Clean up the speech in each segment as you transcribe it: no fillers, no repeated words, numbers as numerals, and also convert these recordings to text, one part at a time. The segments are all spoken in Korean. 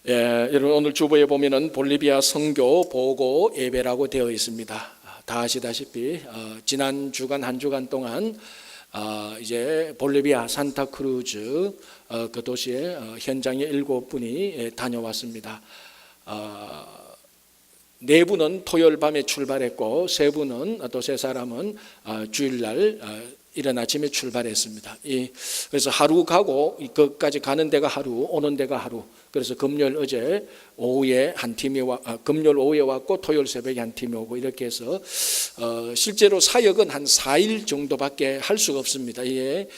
여러분 오늘 주보에 보면은 볼리비아 선교 보고 예배라고 되어 있습니다. 다 아시다시피 지난 주간 한 주간 동안 이제 볼리비아 산타크루즈 그 도시에 현장에 7분이 다녀왔습니다. 4분은 토요일 밤에 출발했고 3분은 또 3사람은 주일날 이른 아침에 출발했습니다. 그래서 하루 가고 거기까지 가는 데가 하루, 오는 데가 하루. 그래서 금요일 어제 오후에 한 팀이 금요일 오후에 왔고 토요일 새벽에 한 팀이 오고 이렇게 해서 실제로 사역은 한 4일 정도밖에 할 수가 없습니다. 이게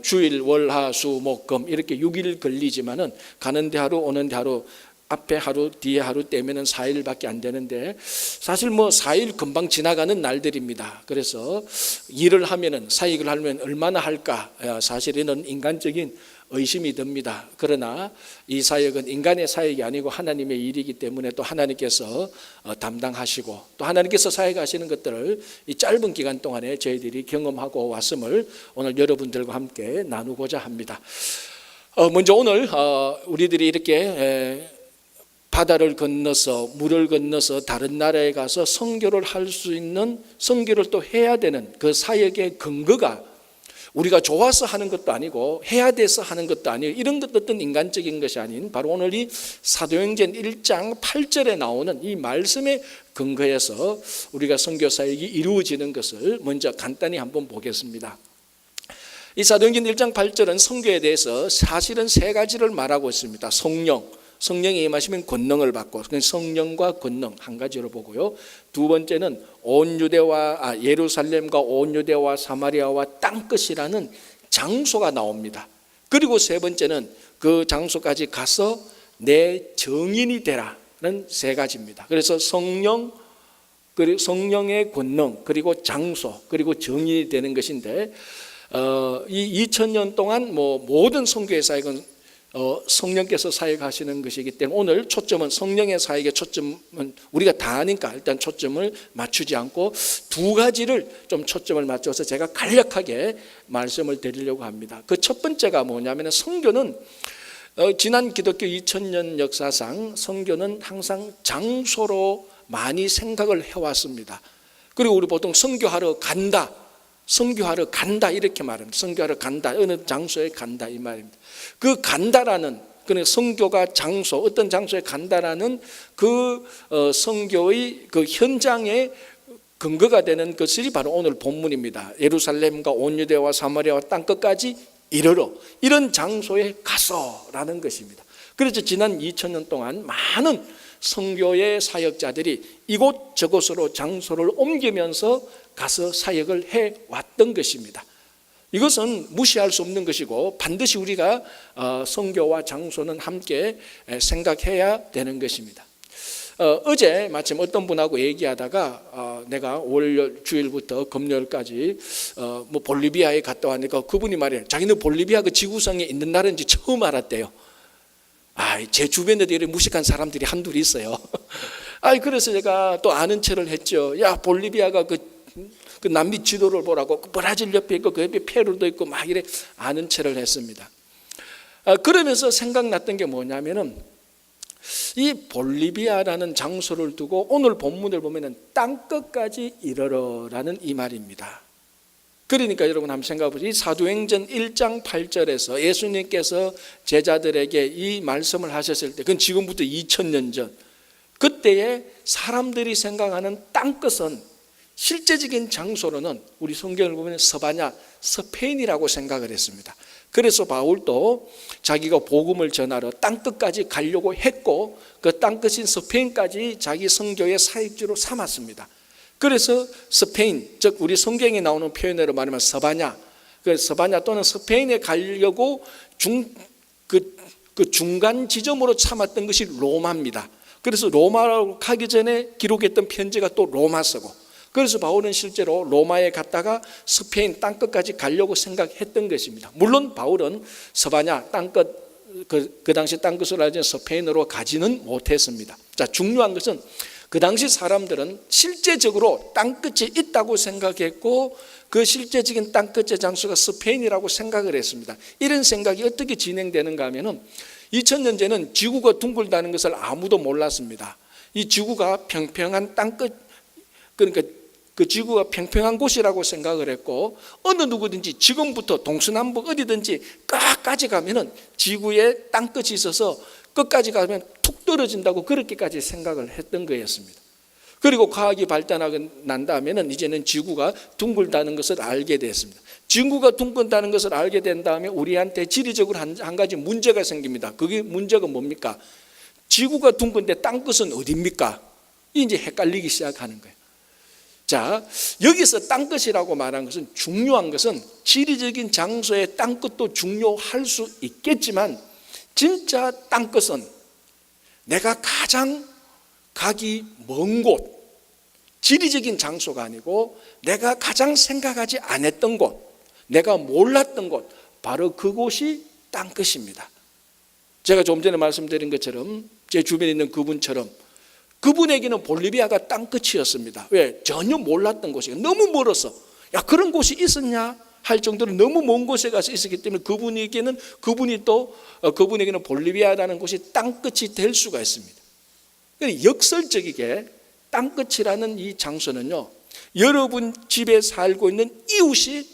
주일, 월, 화, 수, 목, 금 이렇게 6일 걸리지만은 가는 데 하루, 오는 데 하루. 앞에 하루, 뒤에 하루 떼면은 4일밖에 안 되는데 사실 4일 금방 지나가는 날들입니다. 그래서 일을 하면은 사역을 하면 얼마나 할까? 사실 이는 인간적인 의심이 듭니다. 그러나 이 사역은 인간의 사역이 아니고 하나님의 일이기 때문에 또 하나님께서 담당하시고 또 하나님께서 사역하시는 것들을 이 짧은 기간 동안에 저희들이 경험하고 왔음을 오늘 여러분들과 함께 나누고자 합니다. 먼저 오늘 우리들이 이렇게 바다를 건너서 물을 건너서 다른 나라에 가서 선교를 할 수 있는 선교를 또 해야 되는 그 사역의 근거가 우리가 좋아서 하는 것도 아니고 해야 돼서 하는 것도 아니고 이런 것 어떤 인간적인 것이 아닌 바로 오늘 이 사도행전 1장 8절에 나오는 이 말씀의 근거에서 우리가 선교 사역이 이루어지는 것을 먼저 간단히 한번 보겠습니다. 이 사도행전 1장 8절은 선교에 대해서 사실은 3가지를 말하고 있습니다. 성령이 임하시면 권능을 받고 성령과 권능 한 가지로 보고요. 두 번째는 예루살렘과 온 유대와 사마리아와 땅끝이라는 장소가 나옵니다. 그리고 세 번째는 그 장소까지 가서 내 정인이 되라는 3가지입니다. 그래서 성령, 그리고 성령의 권능, 그리고 장소, 그리고 정인이 되는 것인데 이 2000년 동안 모든 선교의 사역은 성령께서 사역하시는 것이기 때문에 오늘 초점은 성령의 사역의 초점은 우리가 다 아니까 일단 초점을 맞추지 않고 2가지를 좀 초점을 맞춰서 제가 간략하게 말씀을 드리려고 합니다. 그 첫 번째가 뭐냐면 선교는 지난 기독교 2000년 역사상 선교는 항상 장소로 많이 생각을 해왔습니다. 그리고 우리 보통 선교하러 간다 이렇게 말합니다. 선교하러 간다, 어느 장소에 간다 이 말입니다. 그 간다라는 선교가 장소, 어떤 장소에 간다라는 그 선교의 그 현장의 근거가 되는 것이 바로 오늘 본문입니다. 예루살렘과 온 유대와 사마리아와 땅끝까지 이르러 이런 장소에 가서라는 것입니다. 그래서 지난 2000년 동안 많은 선교의 사역자들이 이곳저곳으로 장소를 옮기면서 가서 사역을 해왔던 것입니다. 이것은 무시할 수 없는 것이고 반드시 우리가 선교와 장소는 함께 생각해야 되는 것입니다. 어제 마침 어떤 분하고 얘기하다가 내가 월 주일부터 금요일까지 볼리비아에 갔다 왔으니까 그분이 말해요. 자기는 볼리비아 그 지구상에 있는 나라인지 처음 알았대요. 제 주변에도 이렇게 무식한 사람들이 한둘 있어요. 그래서 제가 또 아는 체를 했죠. 야, 볼리비아가 그 남미 지도를 보라고 브라질 옆에 있고 그 옆에 페루도 있고 막 이래 아는 체를 했습니다. 그러면서 생각났던 게 뭐냐면은 이 볼리비아라는 장소를 두고 오늘 본문을 보면은 땅끝까지 이르러라는 이 말입니다. 그러니까 여러분 한번 생각해 보세요. 이 사도행전 1장 8절에서 예수님께서 제자들에게 이 말씀을 하셨을 때 그건 지금부터 2000년 전 그때에 사람들이 생각하는 땅끝은 실제적인 장소로는 우리 성경을 보면 서바냐, 스페인이라고 생각을 했습니다. 그래서 바울도 자기가 복음을 전하러 땅끝까지 가려고 했고 그 땅끝인 스페인까지 자기 선교의 사역지로 삼았습니다. 그래서 스페인, 즉 우리 성경에 나오는 표현으로 말하면 서바냐, 그 서바냐 또는 스페인에 가려고 그 중간 지점으로 삼았던 것이 로마입니다. 그래서 로마로 가기 전에 기록했던 편지가 또 로마서고 그래서 바울은 실제로 로마에 갔다가 스페인 땅끝까지 가려고 생각했던 것입니다. 물론 바울은 서바냐 땅끝 그 당시 땅끝으로 알려진 스페인으로 가지는 못했습니다. 자, 중요한 것은 그 당시 사람들은 실제적으로 땅끝이 있다고 생각했고 그 실제적인 땅끝의 장소가 스페인이라고 생각을 했습니다. 이런 생각이 어떻게 진행되는가 하면은 2000년 전에는 지구가 둥글다는 것을 아무도 몰랐습니다. 이 지구가 평평한 땅끝, 그러니까 그 지구가 평평한 곳이라고 생각을 했고, 어느 누구든지 지금부터 동서남북 어디든지 끝까지 가면은 지구에 땅끝이 있어서 끝까지 가면 툭 떨어진다고 그렇게까지 생각을 했던 거였습니다. 그리고 과학이 발달하고 난 다음에는 이제는 지구가 둥글다는 것을 알게 됐습니다. 지구가 둥근다는 것을 알게 된 다음에 우리한테 지리적으로 한 가지 문제가 생깁니다. 그게 문제가 뭡니까? 지구가 둥근데 땅끝은 어디입니까? 이제 헷갈리기 시작하는 거예요. 자, 여기서 땅끝이라고 말한 것은, 중요한 것은 지리적인 장소의 땅끝도 중요할 수 있겠지만, 진짜 땅끝은 내가 가장 가기 먼 곳, 지리적인 장소가 아니고 내가 가장 생각하지 않았던 곳, 내가 몰랐던 곳, 바로 그곳이 땅끝입니다. 제가 좀 전에 말씀드린 것처럼 제 주변에 있는 그분처럼, 그분에게는 볼리비아가 땅끝이었습니다. 왜? 전혀 몰랐던 곳이에요. 너무 멀어서, 야, 그런 곳이 있었냐 할 정도로 너무 먼 곳에 가서 있었기 때문에 그분에게는 볼리비아라는 곳이 땅끝이 될 수가 있습니다. 역설적이게 땅끝이라는 이 장소는요, 여러분 집에 살고 있는 이웃이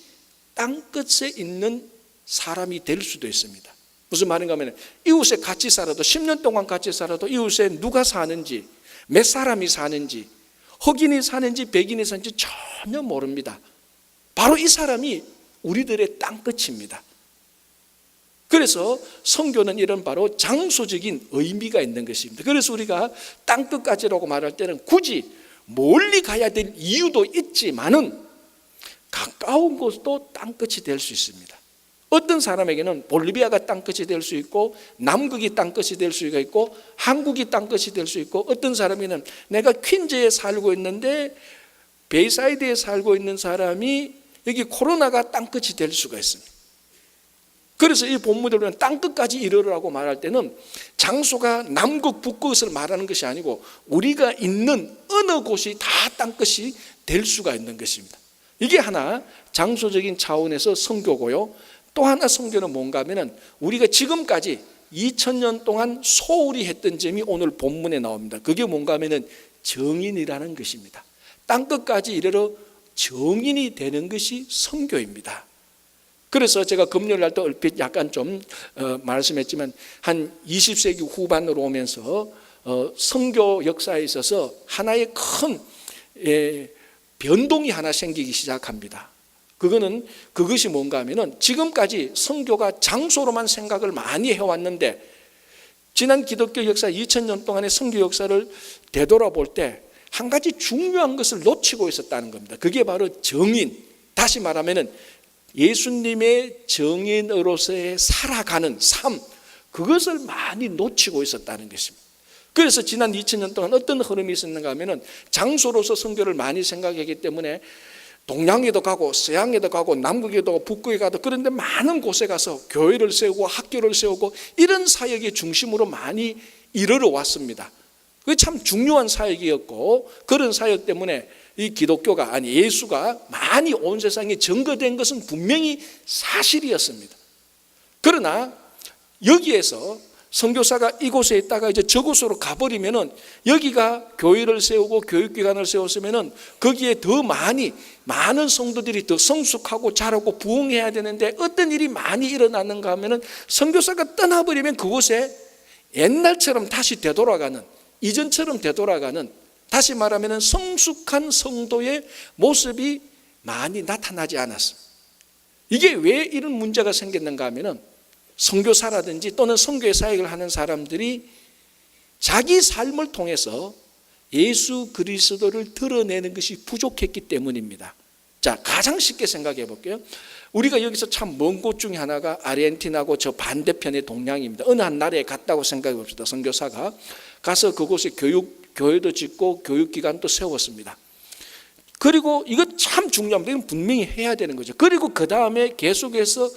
땅끝에 있는 사람이 될 수도 있습니다. 무슨 말인가 하면, 이웃에 같이 살아도 10년 동안 같이 살아도 이웃에 누가 사는지, 몇 사람이 사는지, 흑인이 사는지 백인이 사는지 전혀 모릅니다. 바로 이 사람이 우리들의 땅끝입니다. 그래서 성교는 이런 바로 장소적인 의미가 있는 것입니다. 그래서 우리가 땅끝까지라고 말할 때는 굳이 멀리 가야 될 이유도 있지만은 가까운 곳도 땅끝이 될 수 있습니다. 어떤 사람에게는 볼리비아가 땅끝이 될 수 있고, 남극이 땅끝이 될 수가 있고, 한국이 땅끝이 될 수 있고, 어떤 사람에게는 내가 퀸즈에 살고 있는데 베이사이드에 살고 있는 사람이 여기 코로나가 땅끝이 될 수가 있습니다. 그래서 이 본문대로는 땅끝까지 이르라고 말할 때는 장소가 남극 북극을 말하는 것이 아니고 우리가 있는 어느 곳이 다 땅끝이 될 수가 있는 것입니다. 이게 하나 장소적인 차원에서 선교고요. 또 하나 선교는 뭔가 하면은 우리가 지금까지 2000년 동안 소홀히 했던 점이 오늘 본문에 나옵니다. 그게 뭔가 하면은 정인이라는 것입니다. 땅끝까지 이르러 정인이 되는 것이 선교입니다. 그래서 제가 금요일 날 또 얼핏 약간 좀 말씀했지만, 한 20세기 후반으로 오면서 선교 역사에 있어서 하나의 큰 변동이 하나 생기기 시작합니다. 그것이 뭔가 하면은, 지금까지 선교가 장소로만 생각을 많이 해왔는데 지난 기독교 역사 2000년 동안의 선교 역사를 되돌아볼 때 한 가지 중요한 것을 놓치고 있었다는 겁니다. 그게 바로 정인, 다시 말하면은 예수님의 정인으로서의 살아가는 삶, 그것을 많이 놓치고 있었다는 것입니다. 그래서 지난 2000년 동안 어떤 흐름이 있었는가 하면은, 장소로서 선교를 많이 생각했기 때문에 동양에도 가고 서양에도 가고 남극에도 가고 북극에 가도, 그런데 많은 곳에 가서 교회를 세우고 학교를 세우고 이런 사역의 중심으로 많이 이르러 왔습니다. 그게 참 중요한 사역이었고, 그런 사역 때문에 이 기독교가, 아니 예수가 많이 온 세상에 전거된 것은 분명히 사실이었습니다. 그러나 여기에서 선교사가 이곳에 있다가 이제 저곳으로 가버리면은, 여기가 교회를 세우고 교육기관을 세웠으면은 거기에 더 많은 성도들이 더 성숙하고 자라고 부흥해야 되는데, 어떤 일이 많이 일어나는가 하면은, 선교사가 떠나버리면 그곳에 옛날처럼 다시 되돌아가는, 이전처럼 되돌아가는, 다시 말하면 성숙한 성도의 모습이 많이 나타나지 않았습니다. 이게 왜 이런 문제가 생겼는가 하면은, 선교사라든지 또는 선교의 사역을 하는 사람들이 자기 삶을 통해서 예수 그리스도를 드러내는 것이 부족했기 때문입니다. 자, 가장 쉽게 생각해 볼게요. 우리가 여기서 참 먼 곳 중에 하나가 아르헨티나고 저 반대편의 동양입니다. 어느 한 나라에 갔다고 생각해 봅시다. 선교사가 가서 그곳에 교회도 짓고 교육기관도 세웠습니다. 그리고 이거 참 중요합니다. 이건 분명히 해야 되는 거죠. 그리고 그 다음에 계속해서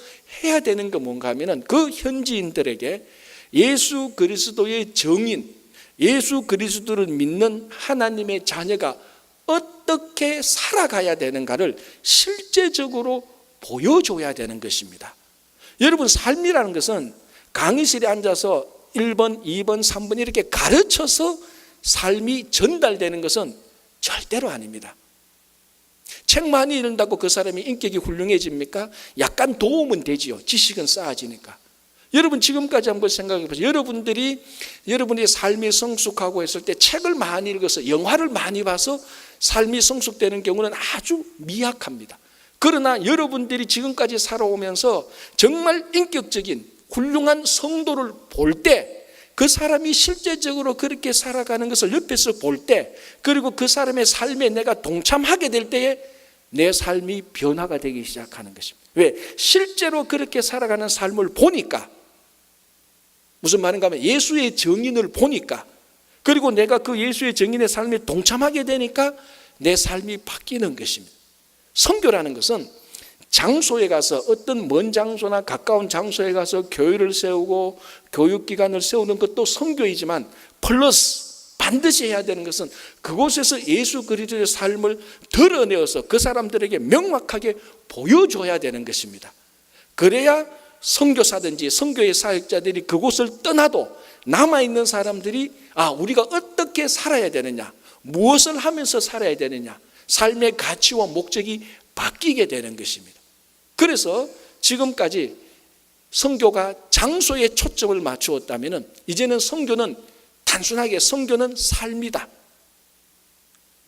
해야 되는 게 뭔가 하면은, 그 현지인들에게 예수 그리스도의 정인, 예수 그리스도를 믿는 하나님의 자녀가 어떻게 살아가야 되는가를 실제적으로 보여줘야 되는 것입니다. 여러분, 삶이라는 것은 강의실에 앉아서 1번, 2번, 3번 이렇게 가르쳐서 삶이 전달되는 것은 절대로 아닙니다. 책 많이 읽는다고 그 사람이 인격이 훌륭해집니까? 약간 도움은 되지요. 지식은 쌓아지니까. 여러분 지금까지 한번 생각해 보세요. 여러분들이 삶이 성숙하고 했을 때 책을 많이 읽어서 영화를 많이 봐서 삶이 성숙되는 경우는 아주 미약합니다. 그러나 여러분들이 지금까지 살아오면서 정말 인격적인 훌륭한 성도를 볼 때, 그 사람이 실제적으로 그렇게 살아가는 것을 옆에서 볼 때, 그리고 그 사람의 삶에 내가 동참하게 될 때에 내 삶이 변화가 되기 시작하는 것입니다. 왜? 실제로 그렇게 살아가는 삶을 보니까, 무슨 말인가 하면 예수의 정인을 보니까, 그리고 내가 그 예수의 정인의 삶에 동참하게 되니까 내 삶이 바뀌는 것입니다. 선교라는 것은 장소에 가서, 어떤 먼 장소나 가까운 장소에 가서 교회를 세우고 교육기관을 세우는 것도 선교이지만, 플러스 반드시 해야 되는 것은 그곳에서 예수 그리스도의 삶을 드러내어서 그 사람들에게 명확하게 보여줘야 되는 것입니다. 그래야 선교사든지 선교의 사역자들이 그곳을 떠나도 남아있는 사람들이 우리가 어떻게 살아야 되느냐, 무엇을 하면서 살아야 되느냐, 삶의 가치와 목적이 바뀌게 되는 것입니다. 그래서 지금까지 선교가 장소에 초점을 맞추었다면, 이제는 선교는 단순하게 선교는 삶이다,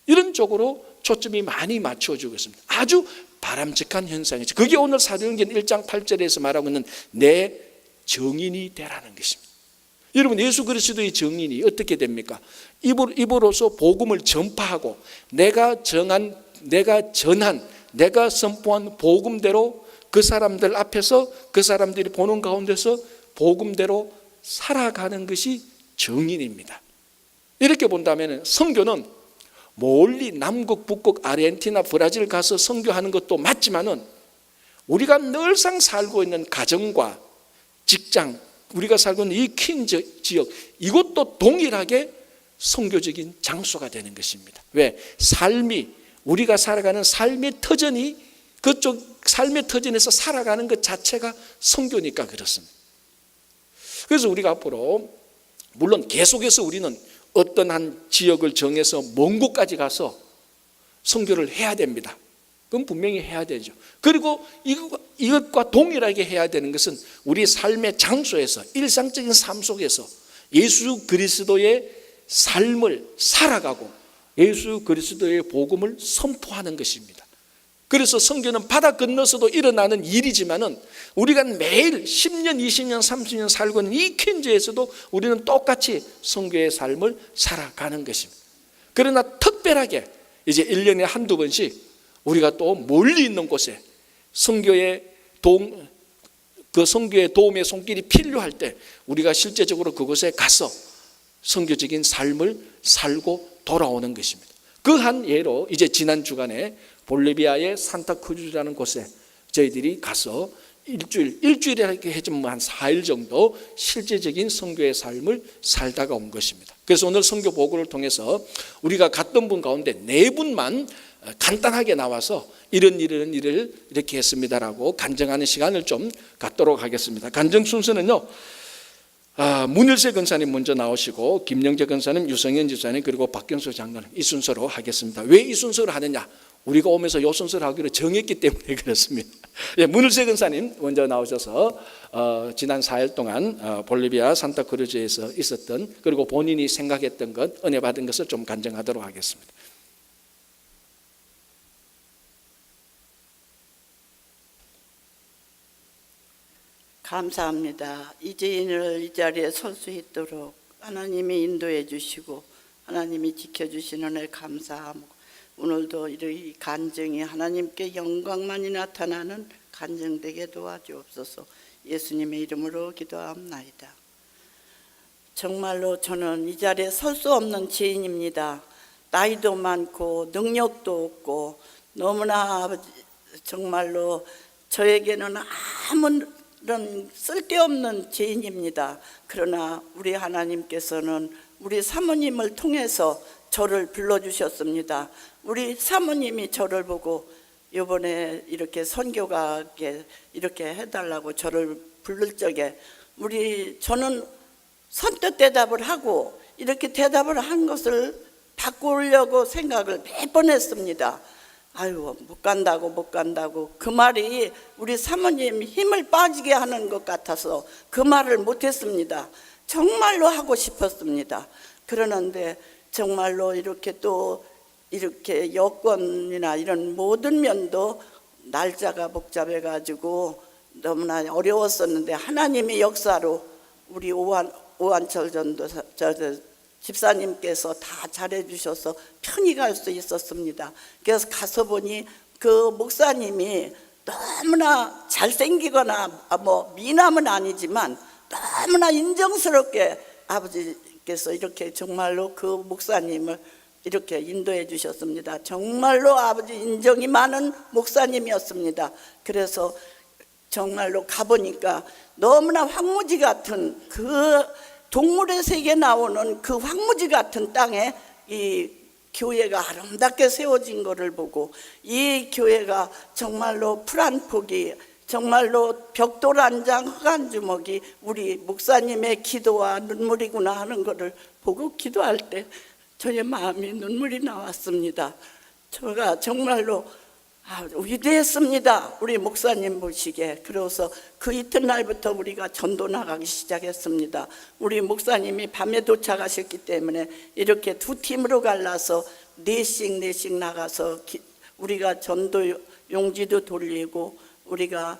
이런 쪽으로 초점이 많이 맞춰지고 있습니다. 아주 바람직한 현상이죠. 그게 오늘 사도행전 1장 8절에서 말하고 있는 내 정인이 되라는 것입니다. 여러분, 예수 그리스도의 정인이 어떻게 됩니까? 입으로서 복음을 전파하고 내가 전한, 내가 선포한 복음대로 그 사람들 앞에서, 그 사람들이 보는 가운데서 복음대로 살아가는 것이 정인입니다. 이렇게 본다면 선교는 멀리 남극, 북극, 아르헨티나, 브라질 가서 선교하는 것도 맞지만은, 우리가 늘상 살고 있는 가정과 직장, 우리가 살고 있는 이 큰 지역, 이것도 동일하게 선교적인 장소가 되는 것입니다. 왜? 우리가 살아가는 삶의 터전이, 그쪽 삶의 터전에서 살아가는 것 자체가 선교니까 그렇습니다. 그래서 우리가 앞으로, 물론 계속해서 우리는 어떤 한 지역을 정해서 먼 곳까지 가서 선교를 해야 됩니다. 그건 분명히 해야 되죠. 그리고 이것과 동일하게 해야 되는 것은 우리 삶의 장소에서, 일상적인 삶 속에서 예수 그리스도의 삶을 살아가고 예수 그리스도의 복음을 선포하는 것입니다. 그래서 선교는 바다 건너서도 일어나는 일이지만은, 우리가 매일 10년, 20년, 30년 살고 있는 이 퀸즈에서도 우리는 똑같이 선교의 삶을 살아가는 것입니다. 그러나 특별하게 이제 1년에 한두 번씩 우리가 또 멀리 있는 곳에 선교의 도움의 손길이 필요할 때 우리가 실제적으로 그곳에 가서 선교적인 삶을 살고 돌아오는 것입니다. 그 한 예로 이제 지난 주간에 볼리비아의 산타크루즈라는 곳에 저희들이 가서 일주일이라고 해주면 한 4일 정도 실제적인 선교의 삶을 살다가 온 것입니다. 그래서 오늘 선교 보고를 통해서 우리가 갔던 분 가운데 4분만 간단하게 나와서 이런 일을 이렇게 했습니다라고 간증하는 시간을 좀 갖도록 하겠습니다. 간증 순서는요, 문일세 권사님 먼저 나오시고, 김영재 권사님, 유성현 지사님, 그리고 박경수 장로님, 이 순서로 하겠습니다. 왜 이 순서로 하느냐? 우리가 오면서 이 순서로 하기로 정했기 때문에 그렇습니다. 문일세 권사님 먼저 나오셔서 지난 4일 동안 볼리비아 산타크루즈에서 있었던, 그리고 본인이 생각했던 것, 은혜 받은 것을 좀 간증하도록 하겠습니다. 감사합니다. 이제인을 이 자리에 설 수 있도록 하나님이 인도해 주시고 하나님이 지켜주시는 애 감사하고, 오늘도 이 간증이 하나님께 영광만이 나타나는 간증되게 도와주옵소서. 예수님의 이름으로 기도합나이다. 정말로 저는 이 자리에 설 수 없는 죄인입니다. 나이도 많고 능력도 없고 너무나 정말로 저에게는 아무런 쓸데없는 죄인입니다. 그러나 우리 하나님께서는 우리 사모님을 통해서 저를 불러주셨습니다. 우리 사모님이 저를 보고 이번에 이렇게 선교가게 이렇게 해달라고 저를 부를 적에 저는 선뜻 대답을 하고 이렇게 대답을 한 것을 바꾸려고 생각을 몇 번 했습니다. 아유, 못 간다고 그 말이 우리 사모님 힘을 빠지게 하는 것 같아서 그 말을 못했습니다. 정말로 하고 싶었습니다. 그러는데 정말로 이렇게 또 이렇게 여건이나 이런 모든 면도 날짜가 복잡해 가지고 너무나 어려웠었는데 하나님의 역사로 우리 오한철 전도사 집사님께서 다 잘해 주셔서 편히 갈 수 있었습니다. 그래서 가서 보니 그 목사님이 너무나 잘생기거나 미남은 아니지만 너무나 인정스럽게 아버지께서 이렇게 정말로 그 목사님을 이렇게 인도해 주셨습니다. 정말로 아버지 인정이 많은 목사님이었습니다. 그래서 정말로 가보니까 너무나 황무지 같은 그 동물의 세계에 나오는 그 황무지 같은 땅에 이 교회가 아름답게 세워진 것을 보고 이 교회가 정말로 풀 한 폭이 정말로 벽돌 한 장 흙 한 주먹이 우리 목사님의 기도와 눈물이구나 하는 것을 보고 기도할 때 저의 마음이 눈물이 나왔습니다. 제가 정말로 위대했습니다. 우리 목사님 보시기에. 그래서 그 이튿날부터 우리가 전도 나가기 시작했습니다. 우리 목사님이 밤에 도착하셨기 때문에 이렇게 두 팀으로 갈라서 네씩 나가서 우리가 전도 용지도 돌리고 우리가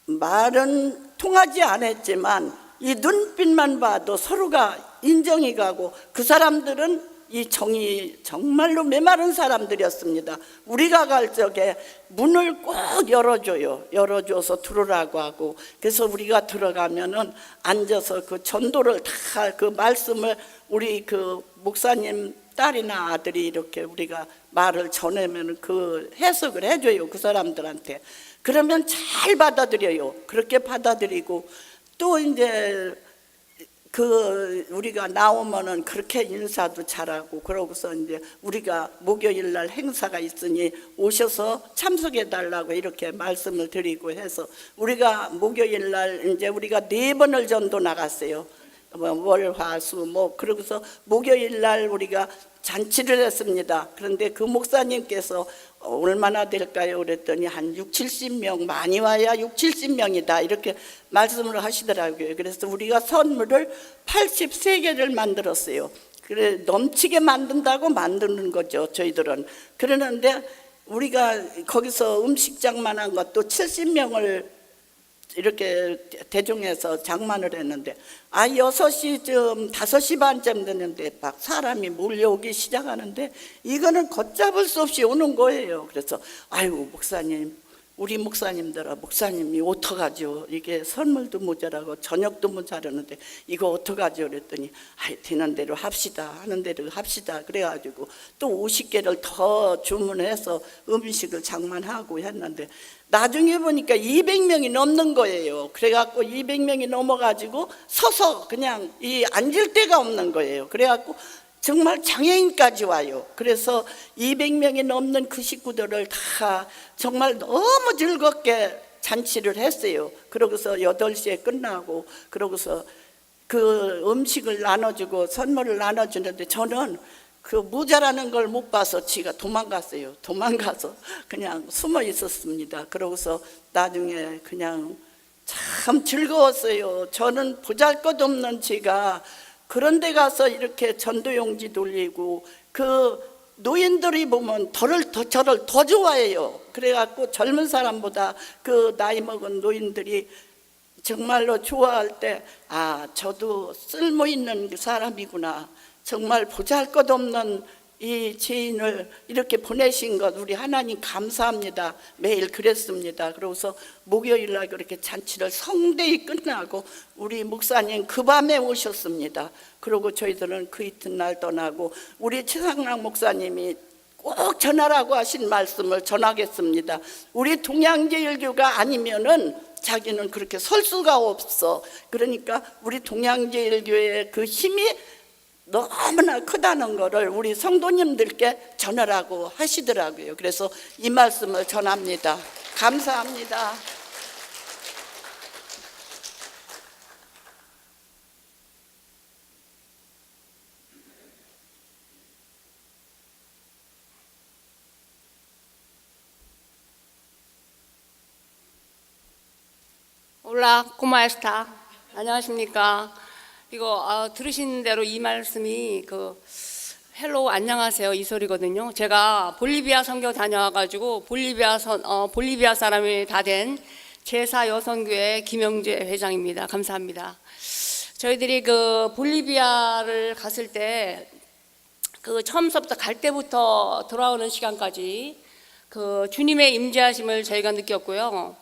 말은 통하지 않았지만 이 눈빛만 봐도 서로가 인정이 가고 그 사람들은 이 정이 정말로 메마른 사람들이었습니다. 우리가 갈 적에 문을 꼭 열어줘서 들어오라고 하고 그래서 우리가 들어가면은 앉아서 그 전도를 다 그 말씀을 우리 그 목사님 딸이나 아들이 이렇게 우리가 말을 전하면 그 해석을 해줘요. 그 사람들한테. 그러면 잘 받아들여요. 그렇게 받아들이고 또 이제 그 우리가 나오면은 그렇게 인사도 잘하고 그러고서 이제 우리가 목요일 날 행사가 있으니 오셔서 참석해 달라고 이렇게 말씀을 드리고 해서 우리가 목요일 날 이제 우리가 4번을 전도 나갔어요. 월, 화, 수 그러고서 목요일 날 우리가 잔치를 했습니다. 그런데 그 목사님께서 얼마나 될까요? 그랬더니 한 60-70명, 많이 와야 60-70명이다 이렇게 말씀을 하시더라고요. 그래서 우리가 선물을 83개를 만들었어요. 그래 넘치게 만든다고 만드는 거죠, 저희들은. 그러는데 우리가 거기서 음식장만한 것도 70명을 이렇게 대중에서 장만을 했는데 6시쯤 5시 반쯤 됐는데 막 사람이 몰려오기 시작하는데 이거는 걷잡을 수 없이 오는 거예요. 그래서 아이고 목사님, 우리 목사님들아, 목사님이 어떡하죠? 이게 선물도 모자라고 저녁도 모자라는데 이거 어떡하죠? 그랬더니 되는 대로 합시다, 하는 대로 합시다. 그래가지고 또 50개를 더 주문해서 음식을 장만하고 했는데 나중에 보니까 200명이 넘는 거예요. 그래갖고 200명이 넘어가지고 서서 그냥 앉을 데가 없는 거예요. 그래갖고 정말 장애인까지 와요. 그래서 200명이 넘는 그 식구들을 다 정말 너무 즐겁게 잔치를 했어요. 그러고서 8시에 끝나고 그러고서 그 음식을 나눠주고 선물을 나눠주는데 저는 그 모자라는 걸 못 봐서 지가 도망갔어요. 도망가서 그냥 숨어 있었습니다. 그러고서 나중에 그냥 참 즐거웠어요. 저는 보잘것없는 제가 그런 데 가서 이렇게 전도용지 돌리고 그 노인들이 보면 저를 더 좋아해요. 그래갖고 젊은 사람보다 그 나이 먹은 노인들이 정말로 좋아할 때 저도 쓸모있는 사람이구나. 정말 보잘것없는 이 죄인을 이렇게 보내신 것 우리 하나님 감사합니다. 매일 그랬습니다. 그러고서 목요일 날 그렇게 잔치를 성대히 끝나고 우리 목사님 그 밤에 오셨습니다. 그리고 저희들은 그 이튿날 떠나고 우리 최상락 목사님이 꼭 전하라고 하신 말씀을 전하겠습니다. 우리 동양제일교가 아니면은 자기는 그렇게 설 수가 없어. 그러니까 우리 동양제일교회의 그 힘이 너무나 크다는 거를 우리 성도님들께 전하라고 하시더라고요. 그래서 이 말씀을 전합니다. 감사합니다. 올라 고마에스타. 안녕하십니까. 이거 들으신 대로 이 말씀이 헬로 안녕하세요 이 소리거든요. 제가 볼리비아 선교 다녀와가지고 볼리비아 사람이 다 된 제사 여성교회 김영재 회장입니다. 감사합니다. 저희들이 볼리비아를 갔을 때 처음서부터 갈 때부터 돌아오는 시간까지 주님의 임재하심을 저희가 느꼈고요.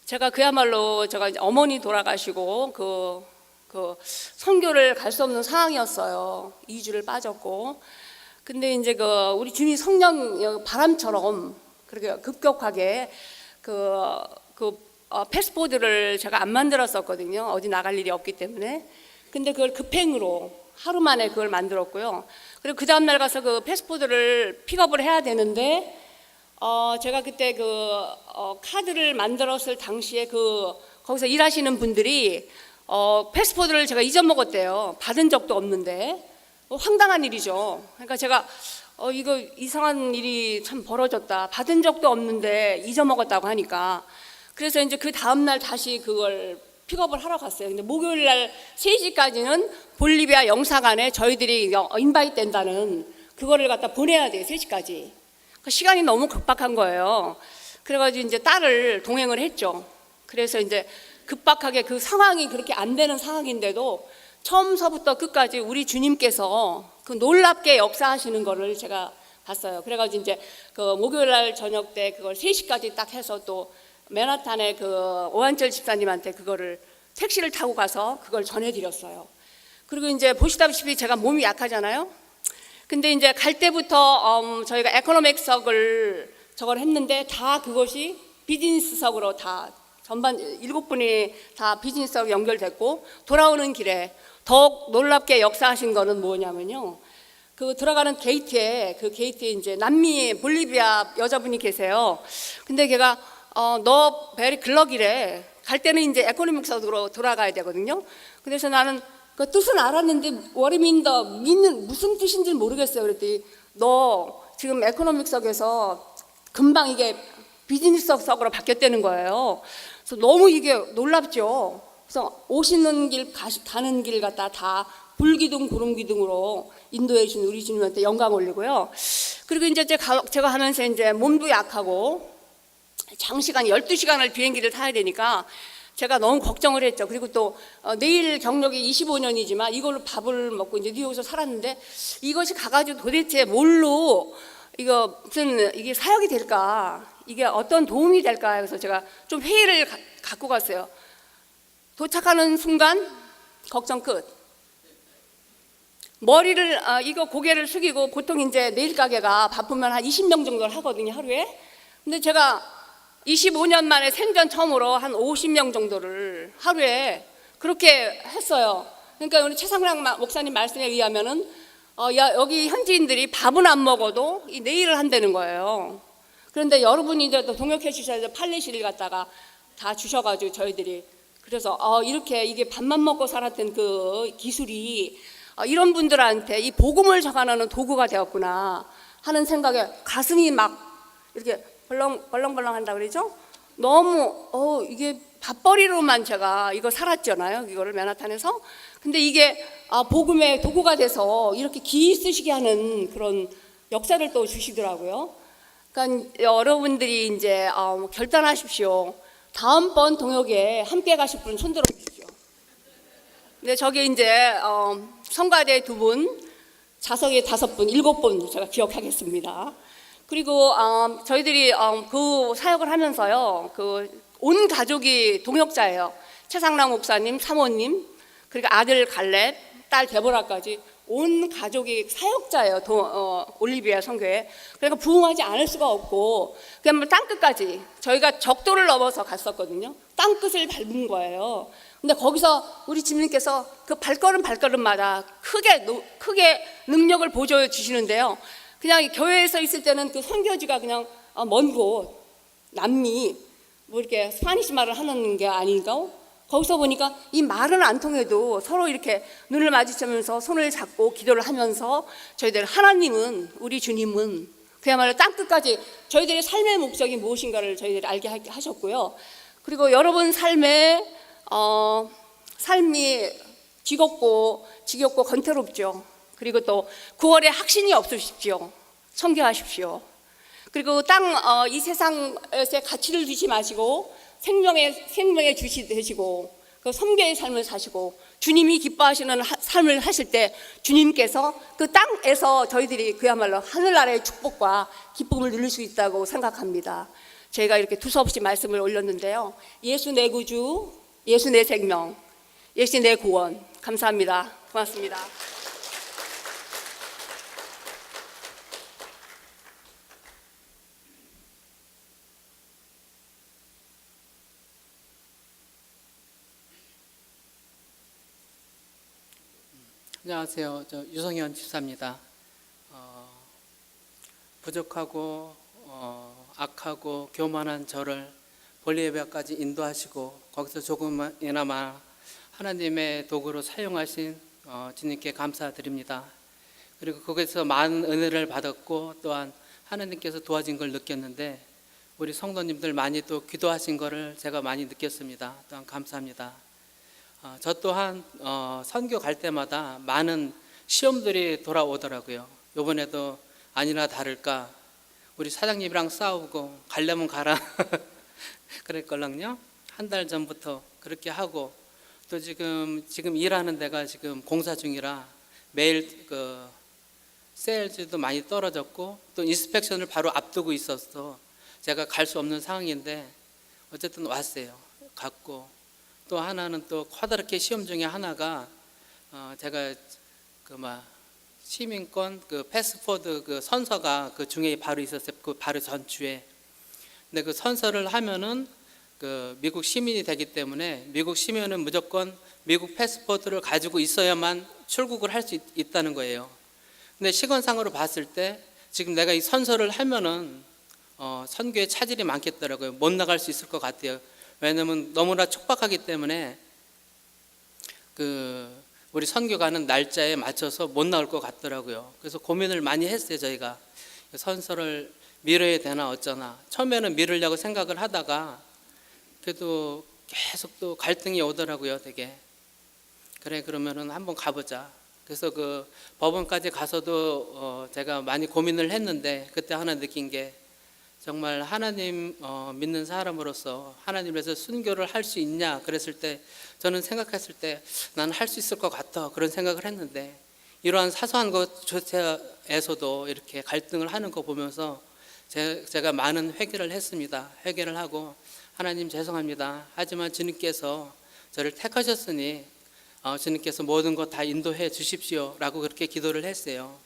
제가 그야말로 제가 어머니 돌아가시고 선교를 갈 수 없는 상황이었어요. 2주를 빠졌고. 근데 이제 우리 주님 성령 바람처럼 그렇게 급격하게 패스포드를 제가 안 만들었었거든요. 어디 나갈 일이 없기 때문에. 근데 그걸 급행으로 하루 만에 그걸 만들었고요. 그리고 그 다음 날 가서 패스포드를 픽업을 해야 되는데 제가 그때 카드를 만들었을 당시에 거기서 일하시는 분들이 패스포드를 제가 잊어먹었대요. 받은 적도 없는데. 황당한 일이죠. 그러니까 제가 이거 이상한 일이 참 벌어졌다. 받은 적도 없는데 잊어먹었다고 하니까. 그래서 이제 그 다음날 다시 그걸 픽업을 하러 갔어요. 근데 목요일 날 3시까지는 볼리비아 영사관에 저희들이 인바이트 된다는 그거를 갖다 보내야 돼요. 3시까지. 시간이 너무 급박한 거예요. 그래가지고 이제 딸을 동행을 했죠. 그래서 이제 급박하게 상황이 그렇게 안 되는 상황인데도 처음서부터 끝까지 우리 주님께서 놀랍게 역사하시는 거를 제가 봤어요. 그래가지고 이제 목요일 날 저녁 때 그걸 3시까지 딱 해서 또 맨하탄의 오한철 집사님한테 그거를 택시를 타고 가서 그걸 전해드렸어요. 그리고 이제 보시다시피 제가 몸이 약하잖아요. 근데 이제 갈 때부터 저희가 에코노믹석을 저걸 했는데 다 그것이 비즈니스석으로 다 전반 7분이 다 비즈니스석으로 연결됐고 돌아오는 길에 더욱 놀랍게 역사하신 거는 뭐냐면요. 들어가는 게이트에 이제 남미 볼리비아 여자분이 계세요. 근데 걔가 너 베리 글럭이래. 갈 때는 이제 에코노믹석으로 돌아가야 되거든요. 그래서 나는 그 뜻은 알았는데 무슨 뜻인지 모르겠어요. 그랬더니 너 지금 에코노믹석에서 금방 이게 비즈니스석으로 바뀌었다는 거예요. 그래서 너무 이게 놀랍죠. 그래서 오시는 길 가는 길 갖다 다 불기둥 구름기둥으로 인도해 주신 우리 주님한테 영광 올리고요. 그리고 이제 제가 하면서 이제 몸도 약하고 장시간 12시간을 비행기를 타야 되니까 제가 너무 걱정을 했죠. 그리고 또 내일 경력이 25년이지만 이걸로 밥을 먹고 이제 뉴욕에서 살았는데 이것이 가가지고 도대체 뭘로 이게 사역이 될까? 이게 어떤 도움이 될까? 그래서 제가 좀 회의를 갖고 갔어요. 도착하는 순간 걱정 끝. 고개를 숙이고 보통 이제 네일 가게가 바쁘면 한 20명 정도를 하거든요, 하루에. 근데 제가 25년 만에 생전 처음으로 한 50명 정도를 하루에 그렇게 했어요. 그러니까 우리 최상락 목사님 말씀에 의하면은 여기 현지인들이 밥은 안 먹어도 이 네일을 한다는 거예요. 그런데 여러분이 이제 또 동역해 주셔서 팔레시를 갖다가 다 주셔가지고 저희들이 그래서 이렇게 이게 밥만 먹고 살았던 그 기술이 이런 분들한테 이 복음을 전하는 도구가 되었구나 하는 생각에 가슴이 막 이렇게 벌렁벌렁 한다 그러죠? 너무 이게 밥벌이로만 제가 이거 살았잖아요. 이거를 맨하탄에서. 근데 이게 복음의 도구가 돼서 이렇게 기 쓰시게 하는 그런 역사를 또 주시더라고요. 그러니까 여러분들이 이제 결단하십시오. 다음번 동역에 함께 가실 분 손들어 주십시오. 근데 저기 이제 성가대 2분, 자석에 5분, 7분 제가 기억하겠습니다. 그리고 저희들이 그 사역을 하면서요, 온 가족이 동역자예요. 최상락 목사님, 사모님, 그리고 아들 갈렙, 딸 데보라까지 온 가족이 사역자예요. 올리비아 선교회. 그러니까 부흥하지 않을 수가 없고 그냥 땅끝까지 저희가 적도를 넘어서 갔었거든요. 땅끝을 밟은 거예요. 근데 거기서 우리 주님께서 그 발걸음마다 크게 능력을 보여주시는데요. 그냥 교회에서 있을 때는 그 선교지가 그냥 먼 곳, 남미, 이렇게 스파니시 말을 하는 게 아닌가? 거기서 보니까 이 말은 안 통해도 서로 이렇게 눈을 마주치면서 손을 잡고 기도를 하면서 저희들 하나님은, 우리 주님은 그야말로 땅끝까지 저희들의 삶의 목적이 무엇인가를 저희들이 알게 하셨고요. 그리고 여러분 삶에 삶이 지겹고 건태롭죠. 그리고 또 9월에 확신이 없으십시오. 청교하십시오. 그리고 이 세상에서 가치를 두지 마시고 생명의 주시 되시고 그 섬겨의 삶을 사시고 주님이 기뻐하시는 삶을 하실 때 주님께서 그 땅에서 저희들이 그야말로 하늘나라의 축복과 기쁨을 누릴 수 있다고 생각합니다. 저희가 이렇게 두서없이 말씀을 올렸는데요. 예수 내 구주, 예수 내 생명, 예수 내 구원. 감사합니다. 고맙습니다. 안녕하세요. 저 유성현 집사입니다. 부족하고 악하고 교만한 저를 볼리비아까지 인도하시고 거기서 조금이나마 하나님의 도구로 사용하신 주님께 감사드립니다. 그리고 거기서 많은 은혜를 받았고 또한 하나님께서 도와진 걸 느꼈는데 우리 성도님들 많이 또 기도하신 거를 제가 많이 느꼈습니다. 또한 감사합니다. 저 또한 선교 갈 때마다 많은 시험들이 돌아오더라고요. 이번에도 아니나 다를까 우리 사장님이랑 싸우고 가려면 가라 그랬걸랑요. 한 달 전부터 그렇게 하고 또 지금 일하는 데가 지금 공사 중이라 매일 세일즈도 많이 떨어졌고 또 인스펙션을 바로 앞두고 있어서 제가 갈 수 없는 상황인데 어쨌든 왔어요. 갔고 또 하나는 또 커다랗게 시험 중에 하나가 제가 시민권 패스포드 선서가 그 중에 바로 있었어요. 그 바로 전주에. 근데 그 선서를 하면은 미국 시민이 되기 때문에 미국 시민은 무조건 미국 패스포드를 가지고 있어야만 출국을 할 수 있다는 거예요. 근데 시간상으로 봤을 때 지금 내가 이 선서를 하면은 선교에 차질이 많겠더라고요. 못 나갈 수 있을 것 같아요. 왜냐면 너무나 촉박하기 때문에 우리 선교 가는 날짜에 맞춰서 못 나올 것 같더라고요. 그래서 고민을 많이 했어요. 저희가 선서를 미뤄야 되나 어쩌나. 처음에는 미루려고 생각을 하다가 그래도 계속 또 갈등이 오더라고요. 되게 그래 그러면은 한번 가보자. 그래서 그 법원까지 가서도 제가 많이 고민을 했는데 그때 하나 느낀 게 정말 하나님 믿는 사람으로서 하나님에서 순교를 할 수 있냐 그랬을 때 저는 생각했을 때 나는 할 수 있을 것 같아 그런 생각을 했는데 이러한 사소한 것조차에서도 이렇게 갈등을 하는 거 보면서 제가 많은 회개를 했습니다. 회개를 하고 하나님 죄송합니다. 하지만 주님께서 저를 택하셨으니 주님께서 모든 것 다 인도해 주십시오 라고 그렇게 기도를 했어요.